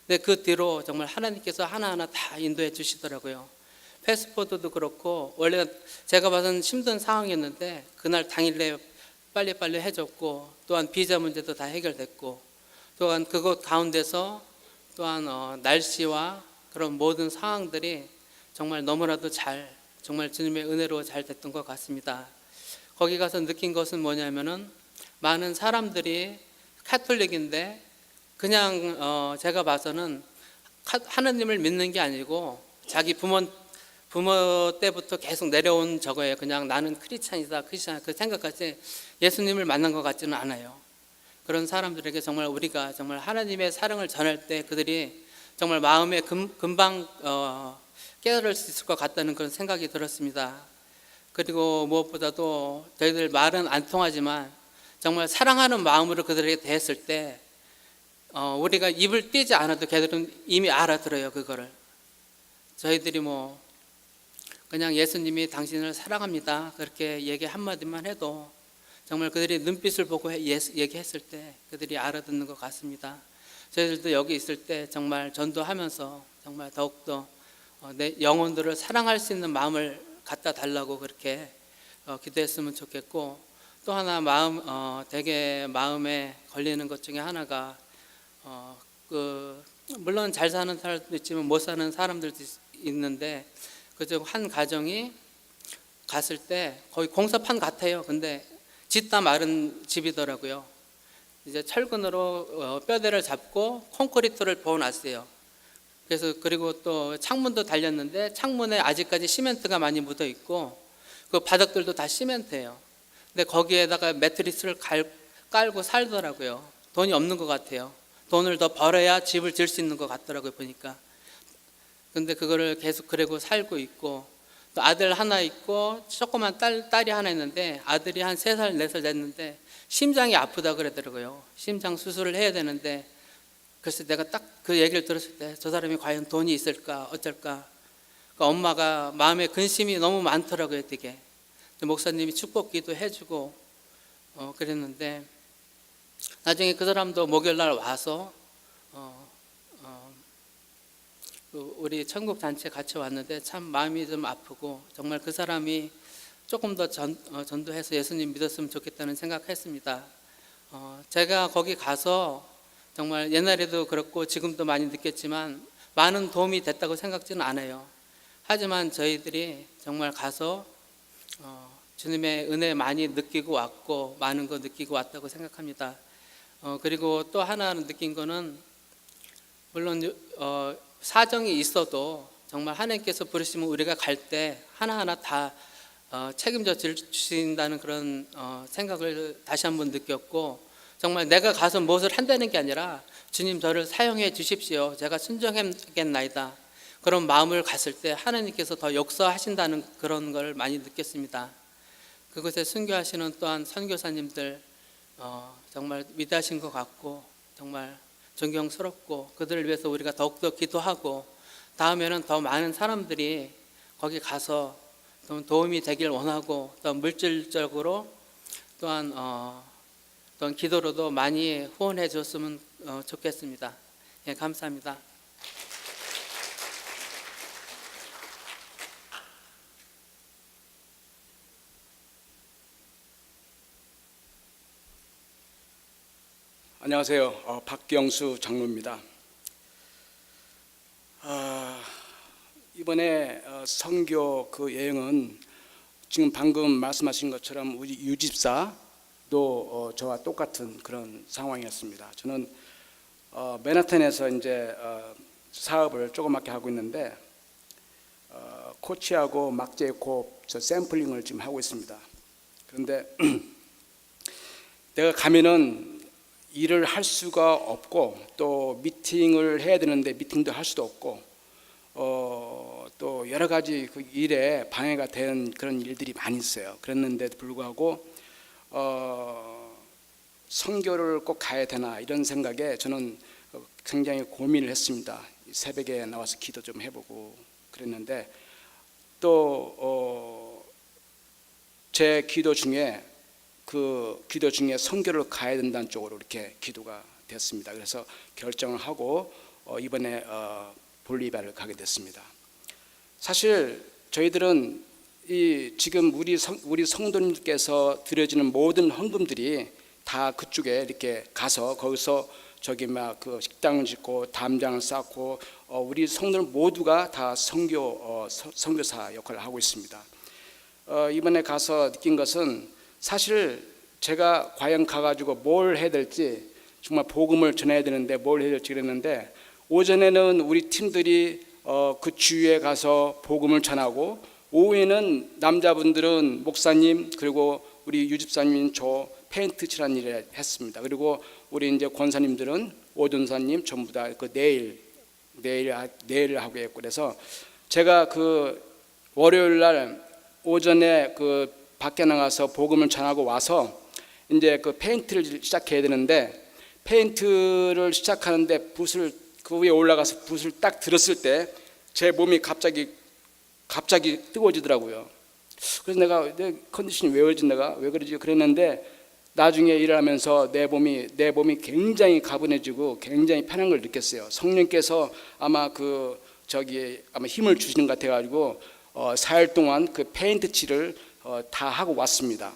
근데 그 뒤로 정말 하나님께서 하나하나 다 인도해 주시더라고요. 패스포드도 그렇고 원래 제가 봐서는 힘든 상황이었는데 그날 당일에 빨리빨리 해줬고 또한 비자 문제도 다 해결됐고 또한 그것 가운데서 또한 날씨와 그런 모든 상황들이 정말 너무나도 정말 주님의 은혜로 잘 됐던 것 같습니다. 거기 가서 느낀 것은 뭐냐면은 많은 사람들이 카톨릭인데 그냥 제가 봐서는 하나님을 믿는 게 아니고 자기 부모 때부터 계속 내려온 저거예요. 그냥 나는 크리스찬이다 그 생각까지 예수님을 만난 것 같지는 않아요. 그런 사람들에게 정말 우리가 정말 하나님의 사랑을 전할 때 그들이 정말 마음에 금방 깨달을 수 있을 것 같다는 그런 생각이 들었습니다. 그리고 무엇보다도 저희들 말은 안 통하지만 정말 사랑하는 마음으로 그들에게 대했을 때 우리가 입을 떼지 않아도 걔들은 이미 알아들어요. 그거를 저희들이 그냥 예수님이 당신을 사랑합니다 그렇게 얘기 한마디만 해도 정말 그들이 눈빛을 보고 얘기했을 때 그들이 알아듣는 것 같습니다. 저희들도 여기 있을 때 정말 전도하면서 정말 더욱더 내 영혼들을 사랑할 수 있는 마음을 갖다 달라고 그렇게 기도했으면 좋겠고 또 하나 되게 마음에 걸리는 것 중에 하나가 물론 잘 사는 사람도 있지만 못 사는 사람들도 있는데 그중 한 가정이 갔을 때 거의 공사판 같아요. 근데 짓다 마른 집이더라고요. 이제 철근으로 뼈대를 잡고 콘크리트를 부어놨어요. 그래서 그리고 또 창문도 달렸는데 창문에 아직까지 시멘트가 많이 묻어 있고 그 바닥들도 다 시멘트예요. 근데 거기에다가 매트리스를 깔고 살더라고요. 돈이 없는 것 같아요. 돈을 더 벌어야 집을 지을 수 있는 것 같더라고요, 보니까. 근데 그거를 계속 그러고 살고 있고, 또 아들 하나 있고 조그만 딸이 하나 있는데, 아들이 한 3살 4살 됐는데 심장이 아프다 그러더라고요. 심장 수술을 해야 되는데, 그래서 내가 딱 그 얘기를 들었을 때 저 사람이 과연 돈이 있을까 어쩔까. 그러니까 엄마가 마음에 근심이 너무 많더라고요, 되게. 목사님이 축복기도 해주고 그랬는데, 나중에 그 사람도 목요일날 와서 우리 천국 단체 같이 왔는데 참 마음이 좀 아프고, 정말 그 사람이 조금 더 전도해서 예수님 믿었으면 좋겠다는 생각했습니다. 제가 거기 가서 정말 옛날에도 그렇고 지금도 많이 느꼈지만 많은 도움이 됐다고 생각지는 않아요. 하지만 저희들이 정말 가서 주님의 은혜 많이 느끼고 왔고, 많은 거 느끼고 왔다고 생각합니다. 그리고 또 하나 느낀 거는, 물론 사정이 있어도 정말 하나님께서 부르시면 우리가 갈 때 하나하나 다 책임져 주신다는 그런 생각을 다시 한번 느꼈고, 정말 내가 가서 무엇을 한다는 게 아니라 주님 저를 사용해 주십시오, 제가 순종하겠나이다, 그런 마음을 갔을 때 하나님께서 더 역사하신다는 그런 걸 많이 느꼈습니다. 그곳에 순교하시는 또한 선교사님들 정말 위대하신 것 같고, 정말 존경스럽고, 그들을 위해서 우리가 더욱더 기도하고, 다음에는 더 많은 사람들이 거기 가서 도움이 되길 원하고, 또 물질적으로 또한 또한 기도로도 많이 후원해 줬으면 좋겠습니다. 예, 감사합니다. 안녕하세요. 박경수 장로입니다. 이번에 선교 그 여행은 지금 방금 말씀하신 것처럼 우리 유집사도 저와 똑같은 그런 상황이었습니다. 저는 맨하탄에서 이제 사업을 조그맣게 하고 있는데, 코치하고 막제코 저 샘플링을 지금 하고 있습니다. 그런데 내가 가면은 일을 할 수가 없고, 또 미팅을 해야 되는데 미팅도 할 수도 없고, 또 여러 가지 그 일에 방해가 된 그런 일들이 많이 있어요. 그랬는데도 불구하고 선교를 꼭 가야 되나 이런 생각에 저는 굉장히 고민을 했습니다. 새벽에 나와서 기도 좀 해보고 그랬는데, 또 제 기도 중에 선교를 가야 된다는 쪽으로 이렇게 기도가 됐습니다. 그래서 결정을 하고 이번에 볼리비아를 가게 됐습니다. 사실 저희들은 지금 우리 성도님께서 드려지는 모든 헌금들이 다 그쪽에 이렇게 가서 거기서 저기 막 그 식당을 짓고 담장을 쌓고 우리 성도들 모두가 다 선교사 역할을 하고 있습니다. 이번에 가서 느낀 것은, 사실 제가 과연 가가지고 뭘 해야 될지, 정말 복음을 전해야 되는데 뭘 해야 될지 그랬는데, 오전에는 우리 팀들이 그 주위에 가서 복음을 전하고, 오후에는 남자분들은 목사님 그리고 우리 유집사님 저 페인트 칠하는 일을 했습니다. 그리고 우리 이제 권사님들은 오전사님 전부 다 그 내일을 하고 있고, 그래서 제가 그 월요일 날 오전에 그 밖에 나가서 복음을 전하고 와서 이제 그 페인트를 시작해야 되는데, 페인트를 시작하는데 그 위에 올라가서 붓을 딱 들었을 때 제 몸이 갑자기 뜨거워지더라고요. 그래서 내 컨디션이 왜 그러지 그랬는데, 나중에 일을 하면서 내 몸이 굉장히 가분해지고 굉장히 편한 걸 느꼈어요. 성령께서 아마 아마 힘을 주시는 것 같아가지고 4일 동안 그 페인트 칠을 다 하고 왔습니다.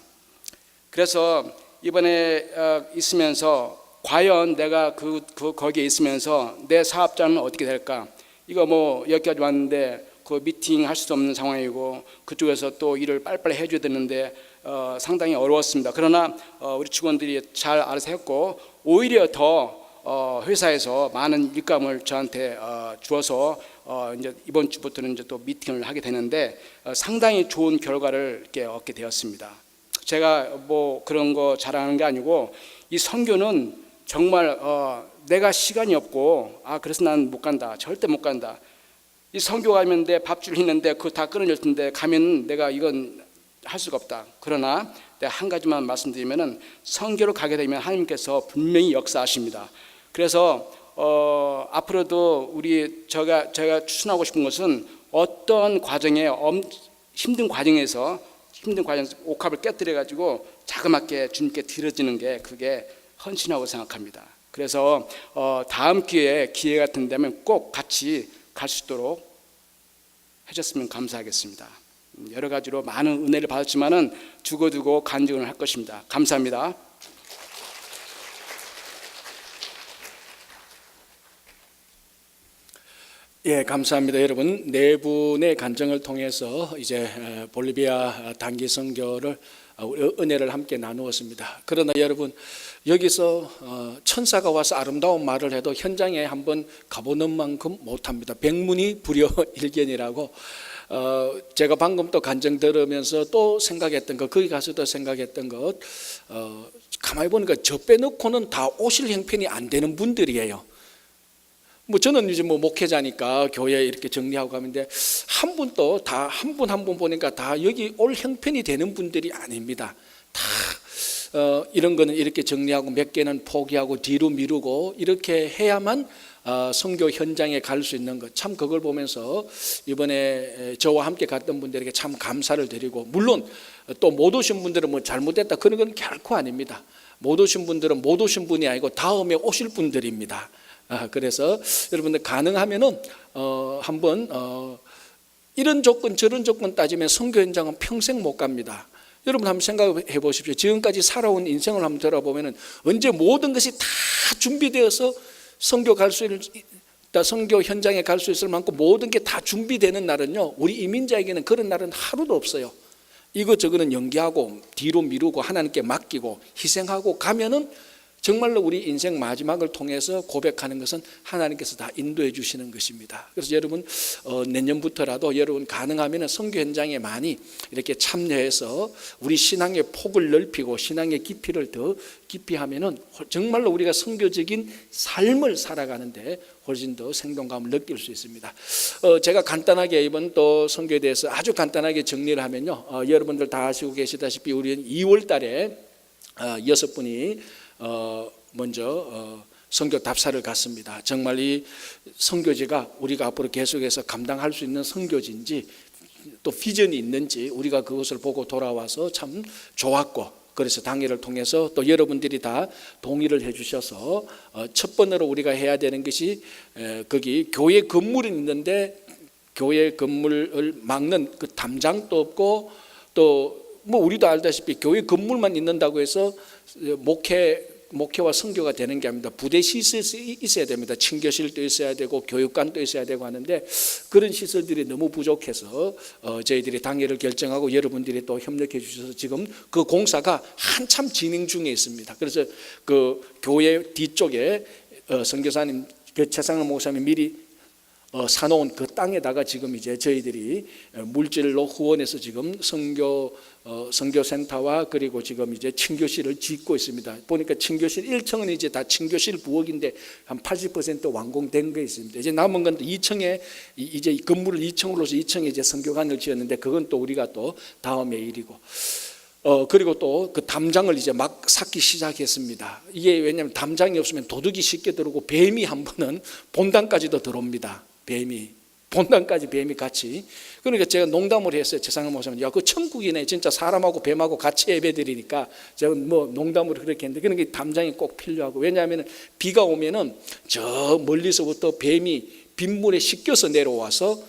그래서 이번에 있으면서 과연 내가 거기에 있으면서 내 사업자는 어떻게 될까? 이거 뭐 여기까지 왔는데 그 미팅 할 수도 없는 상황이고, 그쪽에서 또 일을 빨리빨리 해줘야 되는데 상당히 어려웠습니다. 그러나 우리 직원들이 잘 알아서 했고, 오히려 더 회사에서 많은 일감을 저한테 주어서 이제 이번 주부터는 이제 또 미팅을 하게 되는데 상당히 좋은 결과를 이렇게 얻게 되었습니다. 제가 뭐 그런 거 자랑하는 게 아니고 이 선교는 정말 내가 시간이 없고 그래서 난 못 간다, 절대 못 간다. 이 선교 가면 내 밥줄 있는데 그거 다 끊어질 텐데 가면 내가 이건 할 수가 없다. 그러나 내가 한 가지만 말씀드리면은 선교를 가게 되면 하나님께서 분명히 역사하십니다. 그래서 앞으로도 제가 추천하고 싶은 것은 어떤 과정에 힘든 과정에서 옥합을 깨뜨려 가지고 자그맣게 주님께 드려지는 게 그게 헌신이라고 생각합니다. 그래서 다음 기회 같은 데면 꼭 같이 갈 수 있도록 해줬으면 감사하겠습니다. 여러 가지로 많은 은혜를 받았지만은 두고두고 간증을 할 것입니다. 감사합니다. 예, 감사합니다. 여러분, 네 분의 간증을 통해서 이제 볼리비아 단기 선교를 은혜를 함께 나누었습니다. 그러나 여러분, 여기서 천사가 와서 아름다운 말을 해도 현장에 한번 가보는 만큼 못합니다. 백문이 불여일견이라고. 제가 방금 또 간증 들으면서 또 생각했던 것, 거기 가서도 생각했던 것, 가만히 보니까 저 빼놓고는 다 오실 형편이 안 되는 분들이에요. 뭐 저는 이제 뭐 목회자니까 교회 이렇게 정리하고 가는데 한 분도 다 한 분 한 분 보니까 다 여기 올 형편이 되는 분들이 아닙니다. 다 이런 거는 이렇게 정리하고 몇 개는 포기하고 뒤로 미루고 이렇게 해야만 선교 현장에 갈 수 있는 것. 참 그걸 보면서 이번에 저와 함께 갔던 분들에게 참 감사를 드리고, 물론 또 못 오신 분들은 뭐 잘못됐다 그런 건 결코 아닙니다. 못 오신 분들은 못 오신 분이 아니고 다음에 오실 분들입니다. 그래서 여러분들 가능하면은 한번 이런 조건 저런 조건 따지면 선교 현장은 평생 못 갑니다. 여러분 한번 생각해 보십시오. 지금까지 살아온 인생을 한번 돌아보면은 언제 모든 것이 다 준비되어서 선교 현장에 갈 수 있을 만큼 모든 게 다 준비되는 날은요, 우리 이민자에게는 그런 날은 하루도 없어요. 이거저거는 연기하고 뒤로 미루고 하나님께 맡기고 희생하고 가면은 정말로 우리 인생 마지막을 통해서 고백하는 것은 하나님께서 다 인도해 주시는 것입니다. 그래서 여러분 내년부터라도 여러분 가능하면 선교 현장에 많이 이렇게 참여해서 우리 신앙의 폭을 넓히고 신앙의 깊이를 더 깊이 하면은 정말로 우리가 선교적인 삶을 살아가는데 훨씬 더 생동감을 느낄 수 있습니다. 제가 간단하게 이번 또 선교에 대해서 아주 간단하게 정리를 하면요, 여러분들 다 아시고 계시다시피 우리는 2월 달에 6분이 먼저 선교 답사를 갔습니다. 정말 이 선교지가 우리가 앞으로 계속해서 감당할 수 있는 선교지인지 또 비전이 있는지 우리가 그것을 보고 돌아와서 참 좋았고, 그래서 당회를 통해서 또 여러분들이 다 동의를 해주셔서 첫 번째로 우리가 해야 되는 것이 거기 교회 건물이 있는데 교회 건물을 막는 그 담장도 없고, 또 뭐 우리도 알다시피 교회 건물만 있는다고 해서 목회와 선교가 되는 게 아닙니다. 부대 시설이 있어야 됩니다. 친교실도 있어야 되고 교육관도 있어야 되고 하는데 그런 시설들이 너무 부족해서 저희들이 당회를 결정하고 여러분들이 또 협력해 주셔서 지금 그 공사가 한참 진행 중에 있습니다. 그래서 그 교회 뒤쪽에 선교사님 최상락 목사님이 미리 사놓은 그 땅에다가 지금 이제 저희들이 물질로 후원해서 지금 선교센터와 그리고 지금 이제 친교실을 짓고 있습니다. 보니까 친교실 1층은 이제 다 친교실 부엌인데 한 80% 완공된 게 있습니다. 이제 남은 건 2층에 이제 건물을 2층으로서 2층에 이제 선교관을 지었는데 그건 또 우리가 또 다음의 일이고. 그리고 또 그 담장을 이제 막 쌓기 시작했습니다. 이게 왜냐하면 담장이 없으면 도둑이 쉽게 들어오고 뱀이 한 번은 본당까지도 들어옵니다. 본당까지 뱀이 같이. 그러니까 제가 농담을 했어요. 최상락 목사님, 야, 그 천국이네. 진짜 사람하고 뱀하고 같이 예배드리니까 제가 뭐 농담으로 그렇게 했는데, 그러니까 담장이 꼭 필요하고, 왜냐하면 비가 오면은 저 멀리서부터 뱀이 빗물에 씻겨서 내려와서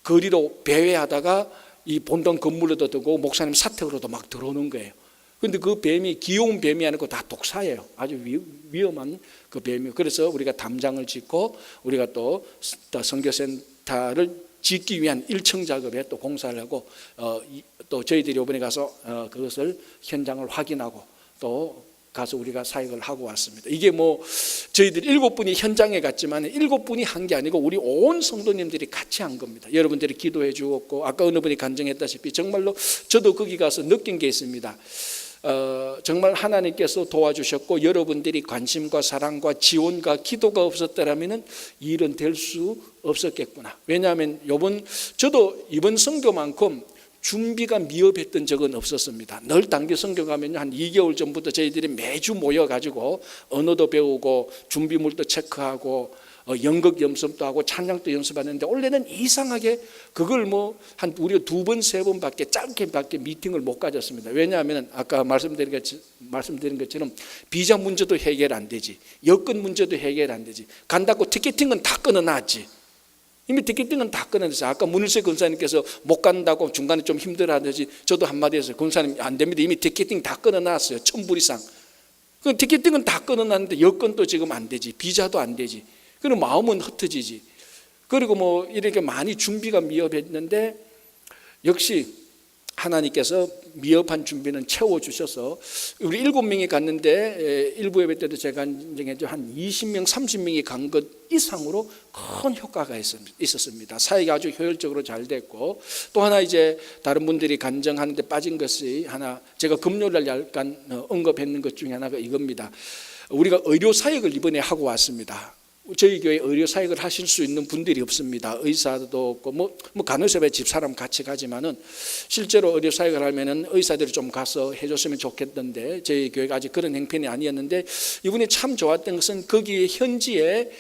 거리로 배회하다가 이 본당 건물로도 들고 목사님 사택으로도 막 들어오는 거예요. 근데 그 뱀이 귀여운 뱀이 아니고 다 독사예요. 아주 위험한 그 뱀이에요. 그래서 우리가 담장을 짓고 우리가 또 선교센터를 짓기 위한 1층 작업에 또 공사를 하고 또 저희들이 이번에 가서 그것을 현장을 확인하고 또 가서 우리가 사역을 하고 왔습니다. 이게 뭐 저희들 7분이 현장에 갔지만 7분이 한 게 아니고 우리 온 성도님들이 같이 한 겁니다. 여러분들이 기도해 주었고 아까 어느 분이 간증했다시피 정말로 저도 거기 가서 느낀 게 있습니다. 정말 하나님께서 도와주셨고 여러분들이 관심과 사랑과 지원과 기도가 없었더라면 이 일은 될 수 없었겠구나. 왜냐하면 저도 이번 선교만큼 준비가 미흡했던 적은 없었습니다. 늘 단기 선교 가면 한 2개월 전부터 저희들이 매주 모여가지고 언어도 배우고 준비물도 체크하고 연극 연습도 하고 찬양도 연습하는데 올해는 이상하게 그걸 뭐 한 우리가 2번, 3번밖에 짧게밖에 미팅을 못 가졌습니다. 왜냐하면 아까 말씀드린 것처럼 비자 문제도 해결 안 되지, 여권 문제도 해결 안 되지. 간다고 티켓팅은 다 끊어놨지. 이미 티켓팅은 다 끊어냈어요. 아까 문일세 권사님께서 못 간다고 중간에 좀 힘들어하듯이 저도 한마디 했어요. 권사님 안 됩니다. 이미 티켓팅 다 끊어놨어요. 1,000불 이상. 그 티켓팅은 다 끊어놨는데 여권도 지금 안 되지, 비자도 안 되지. 그럼 마음은 흩어지지. 그리고 뭐 이렇게 많이 준비가 미흡했는데 역시 하나님께서 미흡한 준비는 채워주셔서 우리 7명이 갔는데 일부 예배 때도 제가 인정했죠. 한 20명, 30명이 간 것 이상으로 큰 효과가 있었습니다. 사역이 아주 효율적으로 잘 됐고 또 하나 이제 다른 분들이 간증하는데 빠진 것이 하나 제가 금요일날 약간 언급했는 것 중에 하나가 이겁니다. 우리가 의료 사역을 이번에 하고 왔습니다. 저희 교회 의료 사역을 하실 수 있는 분들이 없습니다. 의사도 없고 뭐 간호사에 집사람 같이 가지만은 실제로 의료 사역을 하면은 의사들이 좀 가서 해줬으면 좋겠던데 저희 교회가 아직 그런 형편이 아니었는데 이분이 참 좋았던 것은 거기 현지에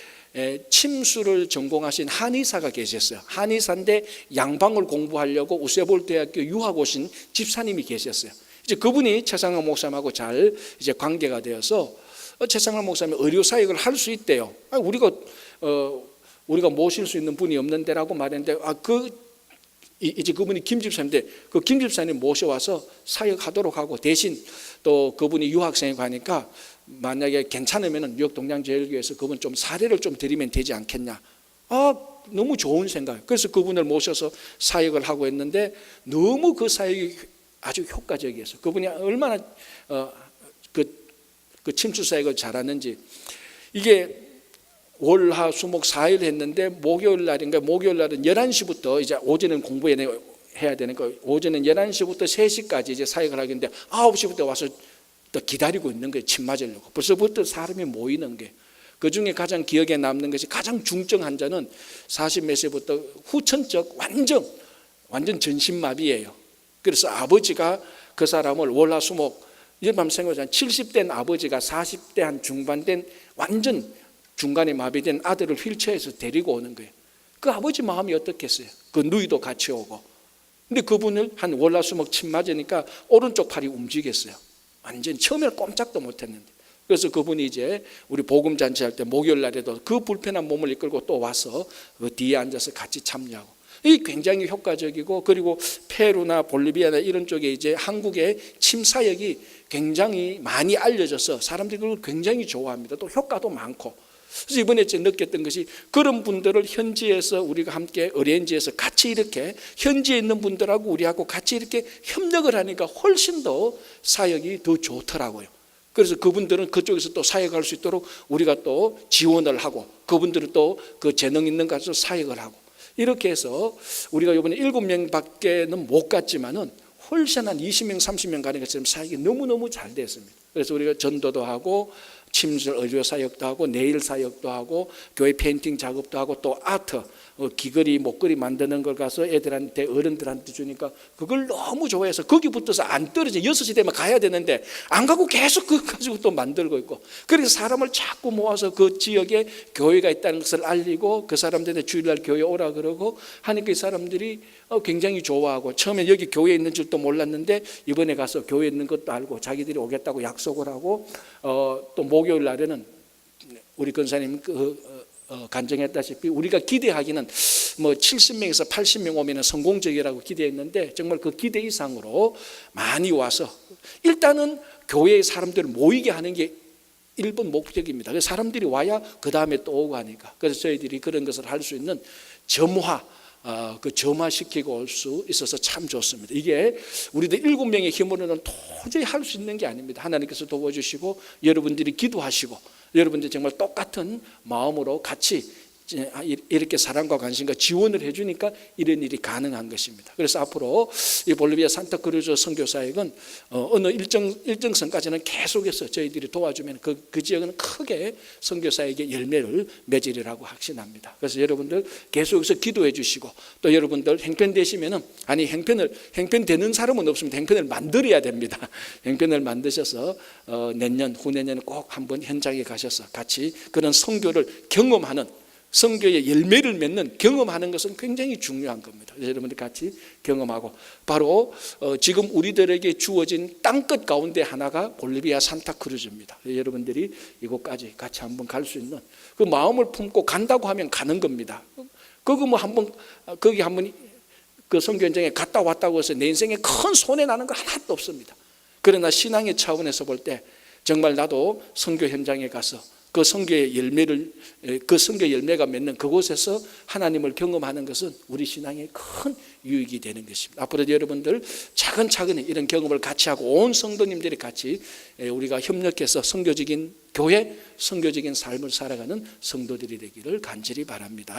침수를 전공하신 한의사가 계셨어요. 한의사인데 양방을 공부하려고 우세볼대학교 유학 오신 집사님이 계셨어요. 이제 그분이 최상학 목사님하고 잘 이제 관계가 되어서 최상락 목사님이 의료 사역을 할 수 있대요. 우리가 모실 수 있는 분이 없는데라고 말했는데 이제 그분이 김 집사님인데 그 김 집사님 모셔와서 사역하도록 하고 대신 또 그분이 유학생이 가니까 만약에 괜찮으면 뉴욕 동양제일교회에서 그분 좀 사례를 좀 드리면 되지 않겠냐. 너무 좋은 생각. 그래서 그분을 모셔서 사역을 하고 있는데 너무 그 사역이 아주 효과적이었어요. 그분이 얼마나 그 침수 사역을 잘하는지. 이게 월화 수목 4일 했는데 목요일 날은 11시부터 이제 오전에는 공부해야 되니까 오전은 11시부터 3시까지 이제 사역을 하겠는데 9시부터 와서 또 기다리고 있는 거예요. 침 맞으려고. 벌써부터 사람이 모이는 게. 그 중에 가장 기억에 남는 것이 가장 중증 환자는 40몇 세부터 후천적 완전 전신마비예요. 그래서 아버지가 그 사람을 월화 수목 이런 생각하잖아요. 70된 아버지가 40대 한 중반 된 완전 중간에 마비된 아들을 휠체어에서 데리고 오는 거예요. 그 아버지 마음이 어떻겠어요? 그 누이도 같이 오고. 근데 그분을 한 월화수목 침 맞으니까 오른쪽 팔이 움직였어요. 완전 처음에는 꼼짝도 못했는데. 그래서 그분이 이제 우리 복음 잔치할 때 목요일 날에도 그 불편한 몸을 이끌고 또 와서 그 뒤에 앉아서 같이 참여하고. 이 굉장히 효과적이고 그리고 페루나 볼리비아나 이런 쪽에 이제 한국의 침 사역이 굉장히 많이 알려져서 사람들이 그걸 굉장히 좋아합니다. 또 효과도 많고. 그래서 이번에 제가 느꼈던 것이 그런 분들을 현지에서 우리가 함께 어레인지에서 같이 이렇게 현지에 있는 분들하고 우리하고 같이 이렇게 협력을 하니까 훨씬 더 사역이 더 좋더라고요. 그래서 그분들은 그쪽에서 또 사역할 수 있도록 우리가 또 지원을 하고 그분들은 또 그 재능 있는 곳에서 사역을 하고 이렇게 해서 우리가 이번에 7명밖에는 못 갔지만은 훨씬 한 20명, 30명 가는 것처럼 사역이 너무너무 잘 됐습니다. 그래서 우리가 전도도 하고 침술 의료 사역도 하고 네일 사역도 하고 교회 페인팅 작업도 하고 또 아트 귀걸이 목걸이 만드는 걸 가서 애들한테 어른들한테 주니까 그걸 너무 좋아해서 거기 붙어서 안 떨어져. 6시 되면 가야 되는데 안 가고 계속 그거 가지고 또 만들고 있고 그래서 사람을 자꾸 모아서 그 지역에 교회가 있다는 것을 알리고 그 사람들한테 주일날 교회 오라 그러고 하니까 이 사람들이 굉장히 좋아하고 처음에 여기 교회에 있는 줄도 몰랐는데 이번에 가서 교회에 있는 것도 알고 자기들이 오겠다고 약속을 하고 또 목요일 날에는 우리 권사님 간증했다시피 우리가 기대하기는 뭐 70명에서 80명 오면 성공적이라고 기대했는데 정말 그 기대 이상으로 많이 와서 일단은 교회의 사람들을 모이게 하는 게 1번 목적입니다. 그래서 사람들이 와야 그 다음에 또 오고 하니까 그래서 저희들이 그런 것을 할 수 있는 점화 그 점화시키고 올 수 있어서 참 좋습니다. 이게 우리들 7명의 힘으로는 도저히 할 수 있는 게 아닙니다. 하나님께서 도와주시고 여러분들이 기도하시고 여러분들이 정말 똑같은 마음으로 같이 이렇게 사랑과 관심과 지원을 해주니까 이런 일이 가능한 것입니다. 그래서 앞으로 이 볼리비아 산타크루즈 선교사역은 어느 일정선까지는 계속해서 저희들이 도와주면 그 지역은 크게 선교사역의 열매를 맺으리라고 확신합니다. 그래서 여러분들 계속해서 기도해 주시고 또 여러분들 행편 되시면은 행편 되는 사람은 없습니다. 행편을 만들어야 됩니다. 행편을 만드셔서 내년 후내년에 꼭 한번 현장에 가셔서 같이 그런 선교를 경험하는 선교의 열매를 맺는 경험하는 것은 굉장히 중요한 겁니다. 여러분들 같이 경험하고 바로 지금 우리들에게 주어진 땅끝 가운데 하나가 볼리비아 산타크루즈입니다. 여러분들이 이곳까지 같이 한번 갈 수 있는 그 마음을 품고 간다고 하면 가는 겁니다. 거기 거기 한번 그 선교 현장에 갔다 왔다고 해서 내 인생에 큰 손해 나는 거 하나도 없습니다. 그러나 신앙의 차원에서 볼 때 정말 나도 선교 현장에 가서 그 선교의 열매가 맺는 그곳에서 하나님을 경험하는 것은 우리 신앙에 큰 유익이 되는 것입니다. 앞으로 여러분들 차근차근히 이런 경험을 같이 하고 온 성도님들이 같이 우리가 협력해서 선교적인 교회, 선교적인 삶을 살아가는 성도들이 되기를 간절히 바랍니다.